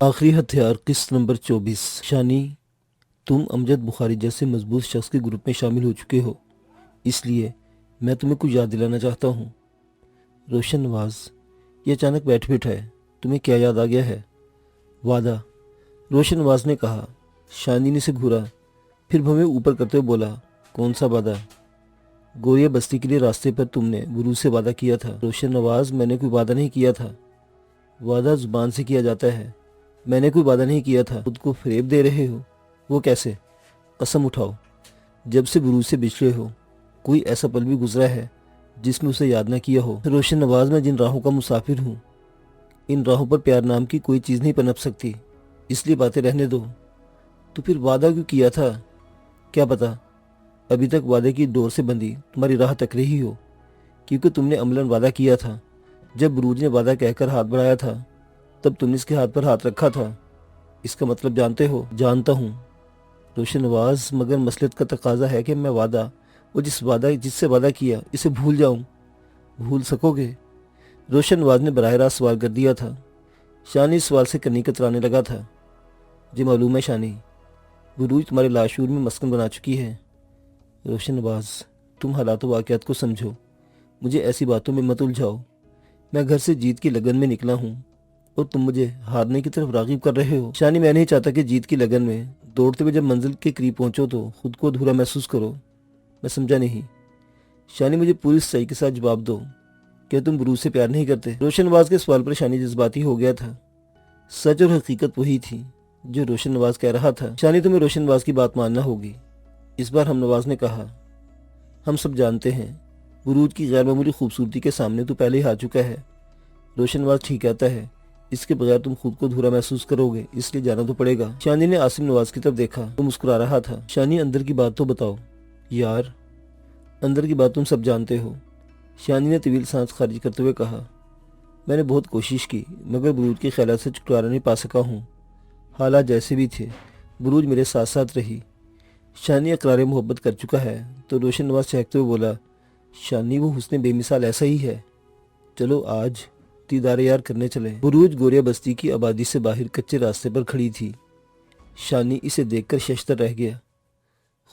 آخری ہتھیار قسط نمبر 24۔ شانی، تم امجد بخاری جیسے مضبوط شخص کے گروپ میں شامل ہو چکے ہو، اس لیے میں تمہیں کچھ یاد دلانا چاہتا ہوں۔ روشن نواز، یہ اچانک بیٹھ ہے، تمہیں کیا یاد آ گیا ہے؟ وعدہ، روشن نواز نے کہا۔ شانی نے اسے گھورا، پھر بھویں اوپر کرتے ہوئے بولا، کون سا وعدہ؟ گوریا بستی کے لیے راستے پر تم نے بروج سے وعدہ کیا تھا۔ روشن نواز، میں نے کوئی وعدہ نہیں کیا تھا۔ وعدہ زبان سے کیا جاتا ہے، میں نے کوئی وعدہ نہیں کیا تھا۔ خود کو فریب دے رہے ہو؟ وہ کیسے؟ قسم اٹھاؤ، جب سے بروج سے بچھڑے ہو کوئی ایسا پل بھی گزرا ہے جس میں اسے یاد نہ کیا ہو؟ روشن نواز، میں جن راہوں کا مسافر ہوں، ان راہوں پر پیار نام کی کوئی چیز نہیں پنپ سکتی، اس لیے باتیں رہنے دو۔ تو پھر وعدہ کیوں کیا تھا؟ کیا پتا، ابھی تک وعدے کی ڈور سے بندھی تمہاری راہ تک رہی ہو، کیونکہ تم نے عملاً وعدہ کیا تھا۔ جب بروج نے وعدہ کہہ کر ہاتھ بڑھایا تھا تب تم نے اس کے ہاتھ پر ہاتھ رکھا تھا۔ اس کا مطلب جانتے ہو؟ جانتا ہوں روشن نواز، مگر مسئلت کا تقاضا ہے کہ میں وعدہ، وہ جس سے وعدہ کیا، اسے بھول جاؤں۔ بھول سکو گے؟ روشن نواز نے براہ راست سوال کر دیا تھا۔ شانی اس سوال سے کنی کترانے لگا تھا۔ جی معلوم ہے شانی، بروج تمہارے لاشعور میں مسکن بنا چکی ہے۔ روشن نواز، تم حالات و واقعات کو سمجھو، مجھے ایسی باتوں میں مت الجھاؤ۔ میں گھر سے جیت کی لگن میں نکلا ہوں اور تم مجھے ہارنے کی طرف راغب کر رہے ہو۔ شانی، میں نہیں چاہتا کہ جیت کی لگن میں دوڑتے ہوئے جب منزل کے قریب پہنچو تو خود کو ادھورا محسوس کرو۔ میں سمجھا نہیں۔ شانی، مجھے پوری سچائی کے ساتھ جواب دو، کیا تم بروج سے پیار نہیں کرتے؟ روشن نواز کے سوال پر شانی جذباتی ہو گیا تھا۔ سچ اور حقیقت وہی تھی جو روشن نواز کہہ رہا تھا۔ شانی، تمہیں روشن نواز کی بات ماننا ہوگی، اس بار ہم نواز نے کہا۔ ہم سب جانتے ہیں بروج کی غیر معمولی خوبصورتی کے سامنے تو پہلے ہی ہار چکا ہے۔ روشن نواز ٹھیک کہتا ہے، اس کے بغیر تم خود کو ادھورا محسوس کرو گے، اس لیے جانا تو پڑے گا۔ شانی نے عاصم نواز کی طرف دیکھا، وہ مسکرا رہا تھا۔ شانی، اندر کی بات تو بتاؤ۔ یار، اندر کی بات تم سب جانتے ہو۔ شانی نے طویل سانس خارج کرتے ہوئے کہا، میں نے بہت کوشش کی مگر بروج کے خیالات سے چھٹکارا نہیں پا سکا ہوں۔ حالات جیسے بھی تھے، بروج میرے ساتھ ساتھ رہی۔ شانی اقرار محبت کر چکا ہے تو روشن نواز چہکتے ہوئے بولا، شانی، وہ حسن بے مثال ایسا ہی ہے، چلو آج دیدار یار کرنے چلیں۔ بروج گوریا بستی کی آبادی سے باہر کچے راستے پر کھڑی تھی۔ شانی اسے دیکھ کر ششدر رہ گیا۔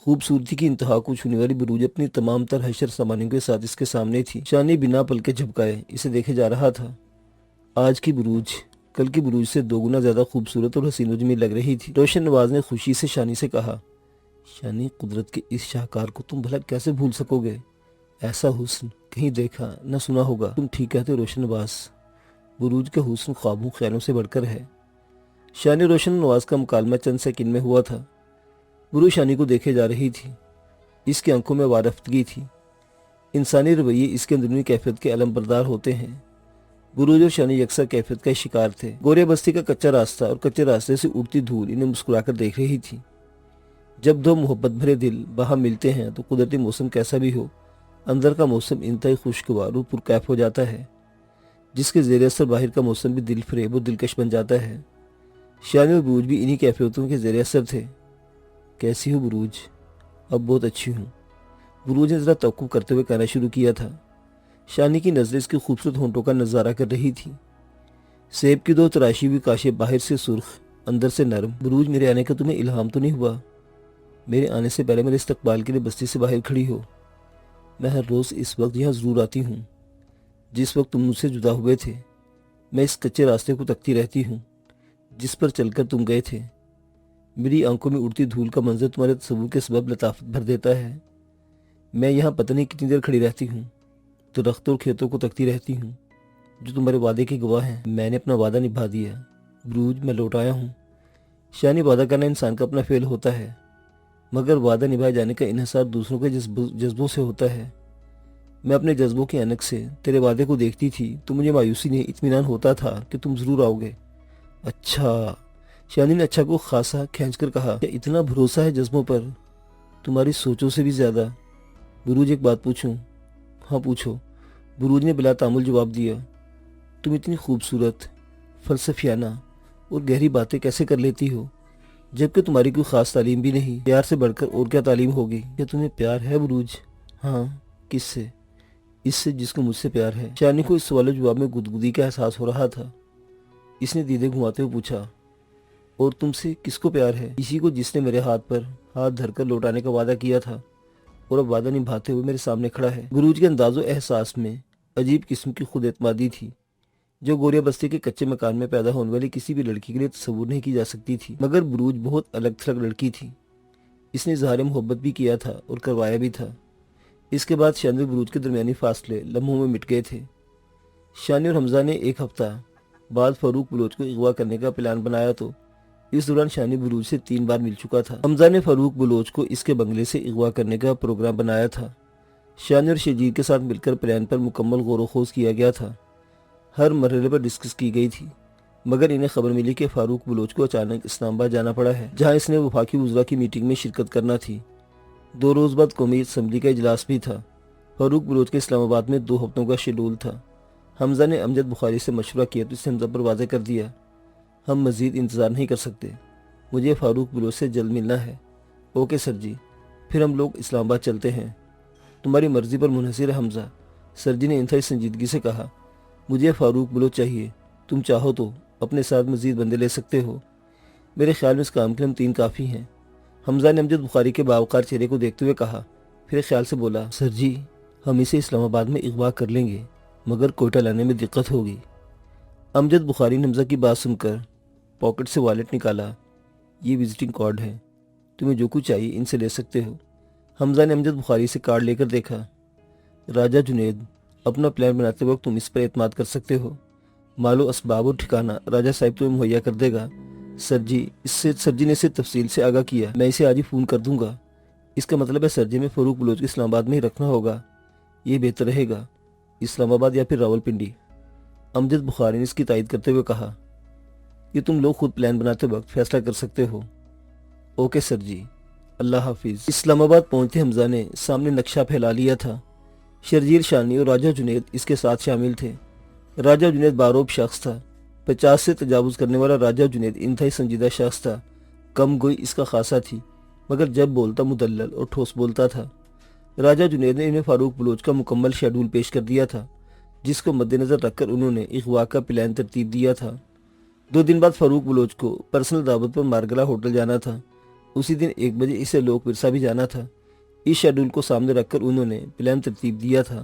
خوبصورتی کی انتہا کو چھونے والی بروج اپنی تمام تر حشر سامانیوں کے ساتھ اس کے سامنے تھی۔ شانی بنا پلکے جھپکائے اسے دیکھے جا رہا تھا۔ آج کی بروج کل کی بروج سے 2 گنا زیادہ خوبصورت اور حسین و جمیل لگ رہی تھی۔ روشن نواز نے خوشی سے شانی سے کہا، شانی، قدرت کے اس شاہکار کو تم بھلا کیسے بھول سکو گے؟ ایسا حسن کہیں دیکھا نہ سنا ہوگا۔ تم ٹھیک کہتے ہو روشن نواز، بروج کا حسن خوابوں خیالوں سے بڑھ کر ہے۔ شانی روشن نواز کا مکالمہ چند سیکنڈ میں ہوا تھا۔ بروج شانی کو دیکھے جا رہی تھی، اس کی آنکھوں میں وارفتگی تھی۔ انسانی رویے اس کے اندرونی کیفیت کے علم بردار ہوتے ہیں۔ بروج اور شانی یکساں کیفیت کا شکار تھے۔ گوریا بستی کا کچا راستہ اور کچے راستے سے اڑتی دھول انہیں مسکرا کر دیکھ رہی تھی۔ جب 2 محبت بھرے دل باہم ملتے ہیں تو قدرتی موسم کیسا بھی ہو، اندر کا موسم انتہائی خوشگوار اور پرکیف ہو جاتا ہے، جس کے زیر اثر باہر کا موسم بھی دل فریب اور دلکش بن جاتا ہے۔ شانی اور بروج بھی انہی کیفیتوں کے زیر اثر تھے۔ کیسی ہو بروج؟ اب بہت اچھی ہوں، بروج نے ذرا توقف کرتے ہوئے کہنا شروع کیا تھا۔ شانی کی نظریں اس کے خوبصورت ہونٹوں کا نظارہ کر رہی تھی۔ سیب کی 2 تراشی ہوئی کاشیں باہر سے سرخ اندر سے نرم۔ بروج، میرے آنے کا تمہیں الہام تو نہیں ہوا؟ میرے آنے سے پہلے میرے استقبال کے لیے بستی سے باہر کھڑی ہو۔ میں ہر روز اس وقت یہاں ضرور آتی ہوں جس وقت تم مجھ سے جدا ہوئے تھے۔ میں اس کچے راستے کو تکتی رہتی ہوں جس پر چل کر تم گئے تھے۔ میری آنکھوں میں اڑتی دھول کا منظر تمہارے تصور کے سبب لطافت بھر دیتا ہے۔ میں یہاں پتہ نہیں کتنی دیر کھڑی رہتی ہوں، درختوں اور کھیتوں کو تکتی رہتی ہوں جو تمہارے وعدے کے گواہ ہیں۔ میں نے اپنا وعدہ نبھا دیا بروج، میں لوٹ آیا ہوں۔ شانی، وعدہ کرنا انسان کا اپنا فعل ہوتا ہے، مگر وعدہ نبھائے جانے کا انحصار دوسروں کے جذبوں سے ہوتا ہے۔ میں اپنے جذبوں کے انک سے تیرے وعدے کو دیکھتی تھی تو مجھے مایوسی نہیں اطمینان ہوتا تھا کہ تم ضرور آؤ گے۔ اچھا، شانی نے اچھا کو خاصا کھینچ کر کہا، کیا اتنا بھروسہ ہے جذبوں پر؟ تمہاری سوچوں سے بھی زیادہ۔ بروج، ایک بات پوچھوں؟ ہاں پوچھو، بروج نے بلا تعامل جواب دیا۔ تم اتنی خوبصورت، فلسفیانہ اور گہری باتیں کیسے کر لیتی ہو جبکہ تمہاری کوئی خاص تعلیم بھی نہیں؟ پیار سے بڑھ کر اور کیا تعلیم ہوگی؟ کیا تمہیں پیار ہے بروج؟ ہاں، کس سے؟ اس سے جس کو مجھ سے پیار ہے۔ شانی کو اس سوال و جواب میں گدگدی کا احساس ہو رہا تھا۔ اس نے دیدے گھماتے ہوئے پوچھا، اور تم سے کس کو پیار ہے؟ اسی کو جس نے میرے ہاتھ پر ہاتھ دھر کر لوٹانے کا وعدہ کیا تھا اور اب وعدہ نبھاتے ہوئے میرے سامنے کھڑا ہے۔ بروج کے انداز و احساس میں عجیب قسم کی خود اعتمادی تھی جو گوریا بستی کے کچے مکان میں پیدا ہونے والی کسی بھی لڑکی کے لیے تصور نہیں کی جا سکتی تھی۔ مگر بروج بہت الگ تھلگ لڑکی تھی۔ اس نے اظہار محبت بھی کیا تھا اور کروایا بھی تھا۔ اس کے بعد شانی اور بروج کے درمیانی فاصلے لمحوں میں مٹ گئے تھے۔ شانی اور حمزہ نے ایک ہفتہ بعد فاروق بلوچ کو اغوا کرنے کا پلان بنایا تو اس دوران شانی بلوچ سے 3 بار مل چکا تھا۔ حمزہ نے فاروق بلوچ کو اس کے بنگلے سے اغوا کرنے کا پروگرام بنایا تھا۔ شانی اور شجیر کے ساتھ مل کر پلان پر مکمل غور و خوض کیا گیا تھا۔ ہر مرحلے پر ڈسکس کی گئی تھی، مگر انہیں خبر ملی کہ فاروق بلوچ کو اچانک اسلام آباد جانا پڑا ہے، جہاں اس نے وفاقی وزراء کی میٹنگ میں شرکت کرنا تھی۔ 2 روز بعد قومی اسمبلی کا اجلاس بھی تھا۔ فاروق بلوچ کے اسلام آباد میں 2 ہفتوں کا شیڈول تھا۔ حمزہ نے امجد بخاری سے مشورہ کیا تو اس نے حمزہ پر واضح کر دیا، ہم مزید انتظار نہیں کر سکتے، مجھے فاروق بلوچ سے جلد ملنا ہے۔ اوکے سر جی، پھر ہم لوگ اسلام آباد چلتے ہیں، تمہاری مرضی پر منحصر ہے حمزہ، سر جی نے انتہائی سنجیدگی سے کہا۔ مجھے فاروق بلوچ چاہیے، تم چاہو تو اپنے ساتھ مزید بندے لے سکتے ہو، میرے خیال میں اس کام کے ہم 3 کافی ہیں۔ حمزہ نے امجد بخاری کے باوقار چہرے کو دیکھتے ہوئے کہا، پھر خیال سے بولا، سر جی ہم اسے اسلام آباد میں اغوا کر لیں گے، مگر کوئٹہ لانے میں دقت ہوگی۔ امجد بخاری نے حمزہ کی بات سن کر پاکٹ سے والیٹ نکالا، یہ وزٹنگ کارڈ ہے، تمہیں جو کچھ چاہیے ان سے لے سکتے ہو۔ حمزہ نے امجد بخاری سے کارڈ لے کر دیکھا، راجہ جنید، اپنا پلان بناتے وقت تم اس پر اعتماد کر سکتے ہو، مال و اسباب اور ٹھکانہ راجہ صاحب تمہیں مہیا کر دے گا۔ سر جی نے اسے تفصیل سے آگاہ کیا، میں اسے آج ہی فون کر دوں گا۔ اس کا مطلب ہے سر جی میں فاروق بلوچ کو اسلام آباد میں ہی رکھنا ہوگا، یہ بہتر رہے گا، اسلام آباد یا پھر راولپنڈی۔ امجد بخاری نے اس کی تائید کرتے ہوئے کہا، یہ تم لوگ خود پلان بناتے وقت فیصلہ کر سکتے ہو۔ اوکے سر جی، اللہ حافظ۔ اسلام آباد پہنچتے حمزہ نے سامنے نقشہ پھیلا لیا تھا۔ شرجیل شانی اور راجہ جنید اس کے ساتھ شامل تھے۔ راجہ جنید باروب شخص تھا، 50 سے تجاوز کرنے والا راجہ جنید انتہائی سنجیدہ شخص تھا، کم گوئی اس کا خاصہ تھی، مگر جب بولتا مدلل اور ٹھوس بولتا تھا۔ راجہ جنید نے انہیں فاروق بلوچ کا مکمل شیڈول پیش کر دیا تھا، جس کو مد نظر رکھ کر انہوں نے اغوا کا پلان ترتیب دیا تھا۔ 2 دن بعد فاروق بلوچ کو پرسنل دعوت پر مارگلا ہوٹل جانا تھا۔ اسی دن 1 بجے اسے لوک ورثہ بھی جانا تھا۔ اس شیڈول کو سامنے رکھ کر انہوں نے پلان ترتیب دیا تھا۔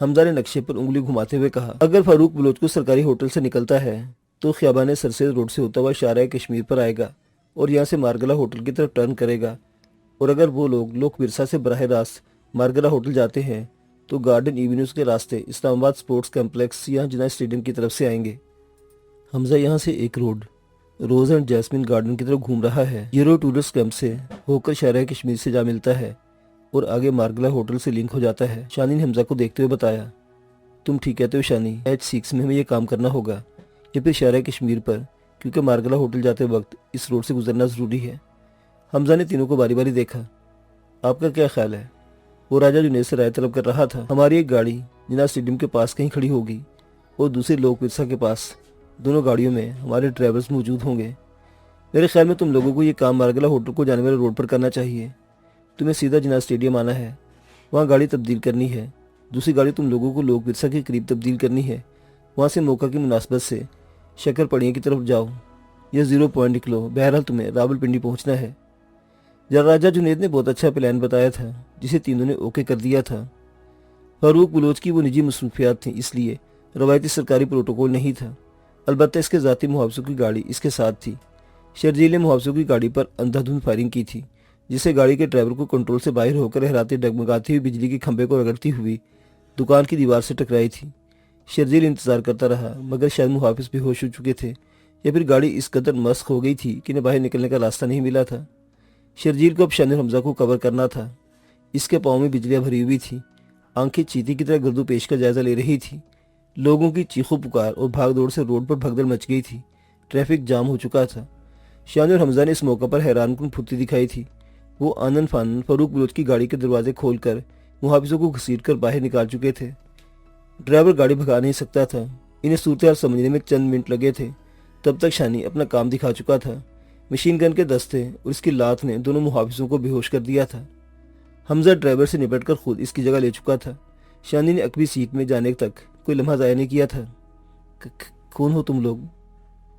حمزہ نے نقشے پر انگلی گھماتے ہوئے کہا، اگر فاروق بلوچ کو سرکاری ہوٹل سے نکلتا ہے تو خیابان سرسید روڈ سے ہوتا ہوا شارع کشمیر پر آئے گا اور یہاں سے مارگلا ہوٹل کی طرف ٹرن کرے گا، اور اگر وہ لوگ لوک ورثہ سے براہ راست مارگلا ہوٹل جاتے ہیں تو گارڈن ایونیوز کے راستے اسلام آباد سپورٹس کمپلیکس یا جناح اسٹیڈیم کی طرف سے آئیں گے۔ حمزہ یہاں سے ایک road Rose and Jasmine Garden کی طرف گھوم رہا ہے، یہ روڈ ٹورسٹ کیمپ سے ہو کر شارع کشمیر سے جا ملتا ہے اور آگے مارگلا ہوٹل سے لنک ہو جاتا ہے۔ شانی نے حمزہ کو دیکھتے ہوئے بتایا، تم ٹھیک کہتے ہو شانی، H6 میں ہمیں یہ کام کرنا ہوگا یا پھر شارع کشمیر پر، کیونکہ مارگلا ہوٹل جاتے وقت اس روڈ سے گزرنا ضروری ہے۔ حمزہ نے تینوں کو باری باری دیکھا، آپ کا کیا خیال ہے؟ وہ راجہ جنید سے رائے طلب کر رہا تھا۔ ہماری ایک گاڑی جناح اسٹیڈیم کے پاس کہیں کھڑی ہوگی اور دوسری لوک ورثہ کے پاس، دونوں گاڑیوں میں ہمارے ڈرائیورز موجود ہوں گے۔ میرے خیال میں تم لوگوں کو یہ کام مارگلا ہوٹل کو جانے والے روڈ پر کرنا چاہیے۔ تمہیں سیدھا جناح اسٹیڈیم آنا ہے، وہاں گاڑی تبدیل کرنی ہے، دوسری گاڑی تم لوگوں کو لوک ورثہ کے قریب تبدیل کرنی ہے، وہاں سے موقع کی مناسبت سے شکر پڑیاں کی طرف جاؤ یا 0 پوائنٹ نکلو، بہرحال تمہیں راولپنڈی پہنچنا ہے۔ راجہ جنید نے بہت اچھا پلان بتایا تھا جسے تینوں نے اوکے کر دیا تھا۔ فاروق بلوچ کی وہ نجی مصروفیات تھیں، اس لیے روایتی سرکاری پروٹوکول نہیں تھا، البتہ اس کے ذاتی محافظوں کی گاڑی اس کے ساتھ تھی۔ شرجیل نے محافظوں کی گاڑی پر اندھا دھند فائرنگ کی تھی، جسے گاڑی کے ڈرائیور کو کنٹرول سے باہر ہو کر ہراتے ڈگمگاتی ہوئی بجلی کے کھمبے کو رگڑتی ہوئی دکان کی دیوار سے ٹکرائی تھی۔ شرجیل انتظار کرتا رہا، مگر شاید محافظ بے ہوش ہو چکے تھے یا پھر گاڑی اس قدر مسخ ہو گئی تھی کہ انہیں باہر نکلنے کا راستہ نہیں ملا تھا۔ شرجیل کو اب شان حمزہ کو کور کرنا تھا۔ اس کے پاؤں میں بجلیاں بھری ہوئی تھی، آنکھیں چیتی کی طرح گردو پیش کا جائزہ لے رہی تھی۔ لوگوں کی چیخو پکار اور بھاگ دوڑ سے روڈ پر بھگدڑ مچ گئی تھی، ٹریفک جام ہو چکا تھا۔ شان اور حمزہ نے اس موقع پر حیران کن پھرتی دکھائی تھی۔ وہ آنن فانن فاروق بلوچ کی گاڑی کے دروازے کھول کر محافظوں کو گھسیٹ کر باہر نکال چکے تھے۔ ڈرائیور گاڑی بھگا نہیں سکتا تھا، انہیں صورتحال سمجھنے میں چند منٹ لگے تھے۔ تب تک شانی اپنا کام دکھا چکا تھا، مشین گن کے دستے اور اس کی لات نے دونوں محافظوں کو بے ہوش کر دیا تھا۔ حمزہ ڈرائیور سے نپٹ کر خود اس کی جگہ لے چکا تھا۔ شانی نے عقبی سیٹ میں جانے تک کوئی لمحہ ضائع نہیں کیا تھا۔ کون ہو تم لوگ؟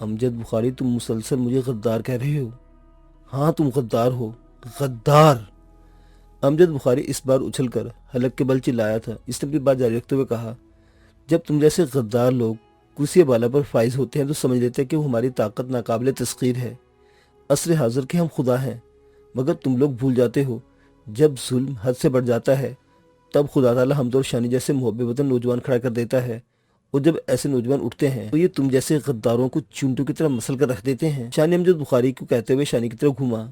امجد بخاری تم مسلسل مجھے غدار کہہ رہے ہو۔ ہاں تم غدار ہو، غدار۔ امجد بخاری اس بار اچھل کر حلق کے بل چلایا تھا۔ اس نے اپنی بات جاری رکھتے ہوئے کہا، جب تم جیسے غدار لوگ کرسی بالا پر فائز ہوتے ہیں تو سمجھ لیتے ہیں کہ وہ ہماری طاقت ناقابل تسخیر ہے، عصر حاضر کے ہم خدا ہیں۔ مگر تم لوگ بھول جاتے ہو، جب ظلم حد سے بڑھ جاتا ہے تب خدا تعالیٰ حمد اور شانی جیسے محب وطن نوجوان کھڑا کر دیتا ہے، اور جب ایسے نوجوان اٹھتے ہیں تو یہ تم جیسے غداروں کو چونٹوں کی طرح مسل کر رکھ دیتے ہیں۔ شانی امجد بخاری کو کہتے ہوئے شانی کی طرف گھوما۔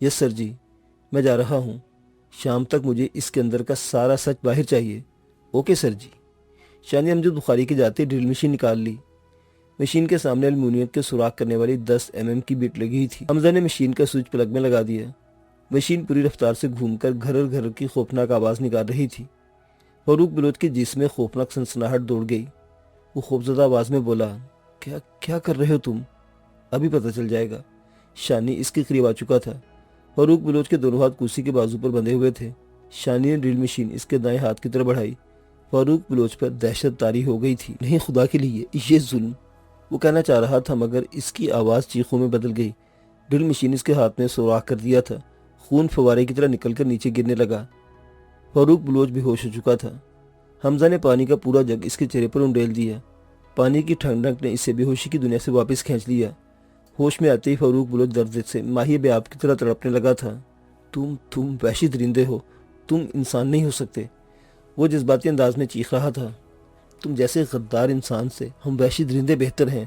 یس سر جی، میں جا رہا ہوں، شام تک مجھے اس کے اندر کا سارا سچ باہر چاہیے۔ اوکے سر جی۔ شانی امجد بخاری کے جاتے ڈرل مشین نکال لی۔ مشین کے سامنے ایلومینیم کے سوراخ کرنے والی 10 mm کی بٹ لگی ہوئی تھی۔ حمزہ نے مشین کا سوئچ پلگ میں لگا دیا۔ مشین پوری رفتار سے گھوم کر گھر گھر کی خوفناک آواز نکال رہی تھی۔ فاروق بلوچ کے جسم میں خوفناک سنسناہٹ دوڑ گئی۔ وہ خوفزدہ آواز میں بولا، کیا کر رہے ہو تم؟ ابھی پتہ چل جائے گا۔ شانی اس کے قریب آ چکا تھا۔ فاروق بلوچ کے دونوں ہاتھ کرسی کے بازو پر بندھے ہوئے تھے۔ شانی نے ڈرل مشین اس کے دائیں ہاتھ کی طرف بڑھائی۔ فاروق بلوچ پر دہشت طاری ہو گئی تھی۔ نہیں خدا کے لیے، یہ ظلم، وہ کہنا چاہ رہا تھا مگر اس کی آواز چیخوں میں بدل گئی۔ ڈرل مشین اس کے ہاتھ میں سوراخ کر دیا تھا۔ خون فوارے کی طرح نکل کر نیچے گرنے لگا۔ فاروق بلوچ بے ہوش ہو چکا تھا۔ حمزہ نے پانی کا پورا جگ اس کے چہرے پر انڈیل دیا۔ پانی کی ٹھنڈک نے اسے بے ہوشی کی دنیا سے واپس کھینچ لیا۔ ہوش میں آتے ہی فاروق بلوچ درد سے ماہی بے آب کی طرح تڑپنے لگا تھا۔ تم وحشی درندے ہو، تم انسان نہیں ہو سکتے، وہ جذباتی انداز میں چیخ رہا تھا۔ تم جیسے غدار انسان سے ہم وحشی درندے بہتر ہیں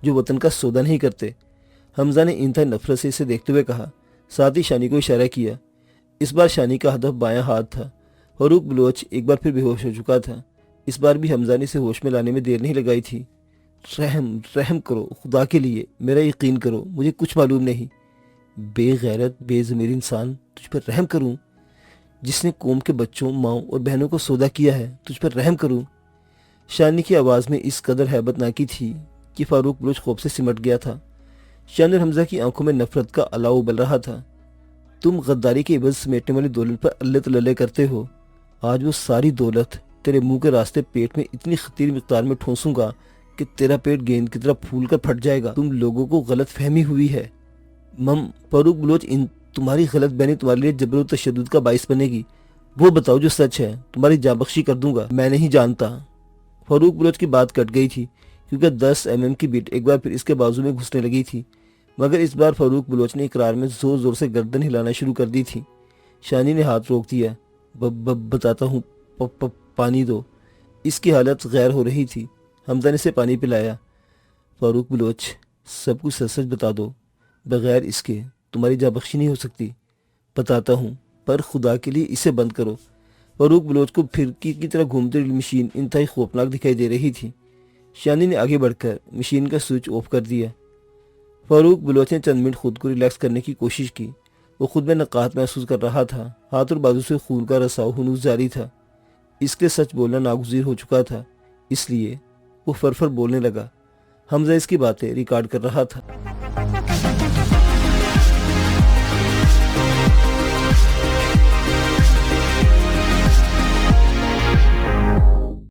جو وطن کا سودا نہیں کرتے۔ حمزہ نے انتہائی نفرت سے اسے دیکھتے ہوئے کہا، ساتھ ہی شانی کو اشارہ کیا۔ اس بار شانی کا ہدف بایاں ہاتھ تھا۔ فاروق بلوچ ایک بار پھر بے ہوش ہو چکا تھا۔ اس بار بھی حمزہ نے اسے ہوش میں لانے میں دیر نہیں لگائی تھی۔ رحم کرو خدا کے لیے، میرا یقین کرو، مجھے کچھ معلوم نہیں۔ بے غیرت بے ضمیر انسان، تجھ پر رحم کروں؟ جس نے قوم کے بچوں، ماؤں اور بہنوں کو سودا کیا ہے، تجھ پر رحم کروں؟ شانی کی آواز میں اس قدر ہیبت ناکی تھی کہ فاروق بلوچ خوف سے سمٹ گیا تھا۔ شانی اور حمزہ کی آنکھوں میں نفرت کا الاؤ ابل رہا تھا۔ تم غداری کے عوض سمیٹنے والی دولت پر اللہ تللے کرتے ہو۔ آج وہ ساری دولت تیرے منہ کے راستے پیٹ میں اتنی خطیر مقدار میں ٹھونسوں گا کہ تیرا پیٹ گیند کی طرح پھول کر پھٹ جائے گا۔ تم لوگوں کو غلط فہمی ہوئی ہے۔ فاروق بلوچ، تمہاری غلط بینی تمہارے لیے جبر و تشدد کا باعث بنے گی۔ وہ بتاؤ جو سچ ہے، تمہاری جاں بخشی کر دوں گا۔ میں نہیں جانتا۔ فاروق بلوچ کی بات کٹ گئی تھی کیونکہ 10 mm کی بٹ ایک بار پھر اس کے بازو میں گھسنے لگی تھی، مگر اس بار فاروق بلوچ نے اقرار میں زور زور سے گردن ہلانا شروع کر دی تھی۔ شانی نے ہاتھ روک دیا۔ بتاتا ہوں، پانی دو۔ اس کی حالت غیر ہو رہی تھی۔ حمزہ نے اسے پانی پلایا۔ فاروق بلوچ، سب کچھ سچ سچ بتا دو، بغیر اس کے تمہاری جاں بخشی نہیں ہو سکتی۔ بتاتا ہوں، پر خدا کے لیے اسے بند کرو۔ فاروق بلوچ کو پھرکی کی طرح گھومتی ڈرل مشین انتہائی خوفناک دکھائی دے رہی تھی۔ شانی نے آگے بڑھ کر مشین کا سوئچ آف کر دیا۔ فاروق بلوچ نے چند منٹ خود کو ریلیکس کرنے کی کوشش کی۔ وہ خود میں نقاہت محسوس کر رہا تھا۔ ہاتھ اور بازو سے خون کا رساؤ ہنوز جاری تھا۔ اس کے سچ بولنا ناگزیر ہو چکا تھا، اس لیے وہ فرفر بولنے لگا۔ حمزہ اس کی باتیں ریکارڈ کر رہا تھا۔